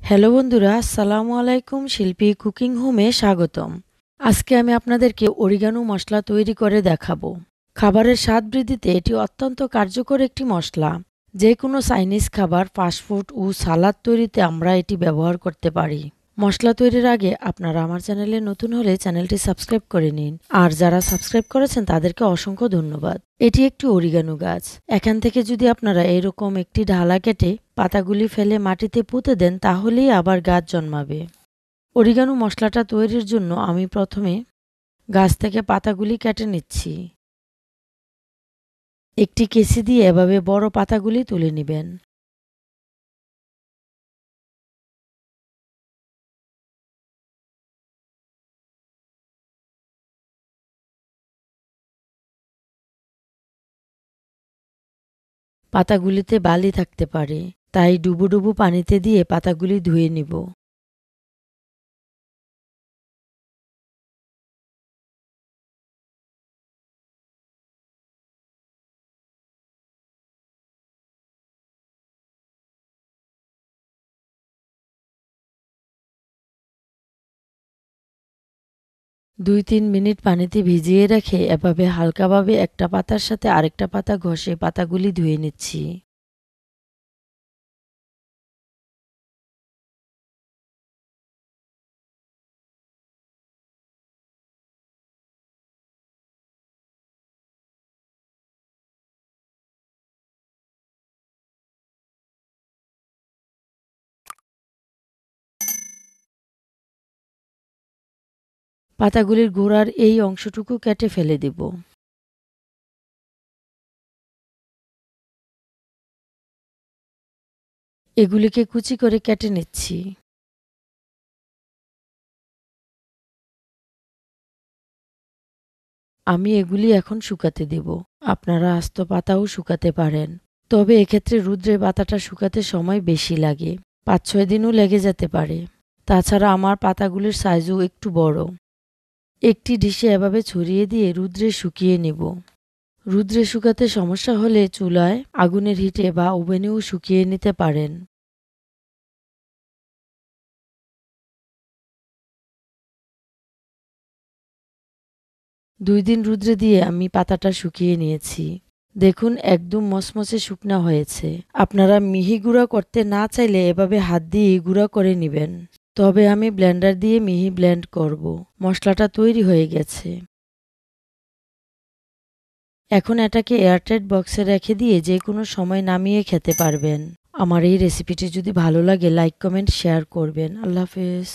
Hello বন্ধুরা, আসসালামু আলাইকুম। শিল্পী কুকিং হোমে স্বাগতম। আজকে আমি আপনাদেরকে অরিগানো মশলা তৈরি করে দেখাবো। খাবারের স্বাদ বৃদ্ধিতে এটি অত্যন্ত কার্যকর একটি মশলা। যে কোনো চাইনিজ খাবার, ফাস্টফুড ও সালাদ তৈরিতে আমরা এটি ব্যবহার করতে পারি। মশলা তৈরির আগে আপনারা আমার চ্যানেলে নতুন হলে চ্যানেলটি সাবস্ক্রাইব করে নিন, আর যারা সাবস্ক্রাইব করেছেন তাদেরকে অসংখ্য ধন্যবাদ। এটি একটি অরিগানো গাছ। এখান থেকে যদি আপনারা এরকম একটি ঢালা কেটে পাতাগুলি ফেলে মাটিতে পুঁতে দেন, তাহলেই আবার গাছ জন্মাবে। অরিগানো মশলাটা তৈরির জন্য আমি প্রথমে গাছ থেকে পাতাগুলি কেটে নিচ্ছি। একটি কেসি দিয়ে এভাবে বড় পাতাগুলি তুলে নেবেন। পাতাগুলিতে বালি থাকতে পারে, তাই ডুবো ডুবো পানিতে দিয়ে পাতাগুলি ধুয়ে নিব। দুই তিন মিনিট পানিতে ভিজিয়ে রেখে এভাবে হালকাভাবে একটা পাতার সাথে আরেকটা পাতা ঘষে পাতাগুলি ধুয়ে নিচ্ছি। পাতাগুলির গোড়ার এই অংশটুকু কেটে ফেলে দেব। এগুলিকে কুচি করে কেটে নিচ্ছি। আমি এগুলি এখন শুকাতে দেব। আপনারা আস্ত পাতাও শুকাতে পারেন, তবে এক্ষেত্রে রুদ্রে পাতাটা শুকাতে সময় বেশি লাগে, 5-6 দিনও লেগে যেতে পারে। তাছাড়া আমার পাতাগুলির সাইজও একটু বড়। একটি ডিশে এভাবে ছড়িয়ে দিয়ে রুদ্রে শুকিয়ে নেব। রুদ্রে শুকাতে সমস্যা হলে চুলায় আগুনের হিটে বা ওভেনেও শুকিয়ে নিতে পারেন। দুই দিন রুদ্রে দিয়ে আমি পাতাটা শুকিয়ে নিয়েছি। দেখুন, একদম মচমচে শুকনা হয়েছে। আপনারা মিহি গুঁড়া করতে না চাইলে এভাবে হাত দিয়ে গুঁড়া করে নেবেন, তবে আমি ব্লেন্ডার দিয়ে মিহি ব্লেন্ড করব। মশলাটা তৈরি হয়ে গেছে। এখন এটাকে এয়ারটাইট বক্সে রেখে দিয়ে যে কোনো সময় নামিয়ে খেতে পারবেন। আমার এই রেসিপিটি যদি ভালো লাগে লাইক, কমেন্ট, শেয়ার করবেন। আল্লাহ হাফেজ।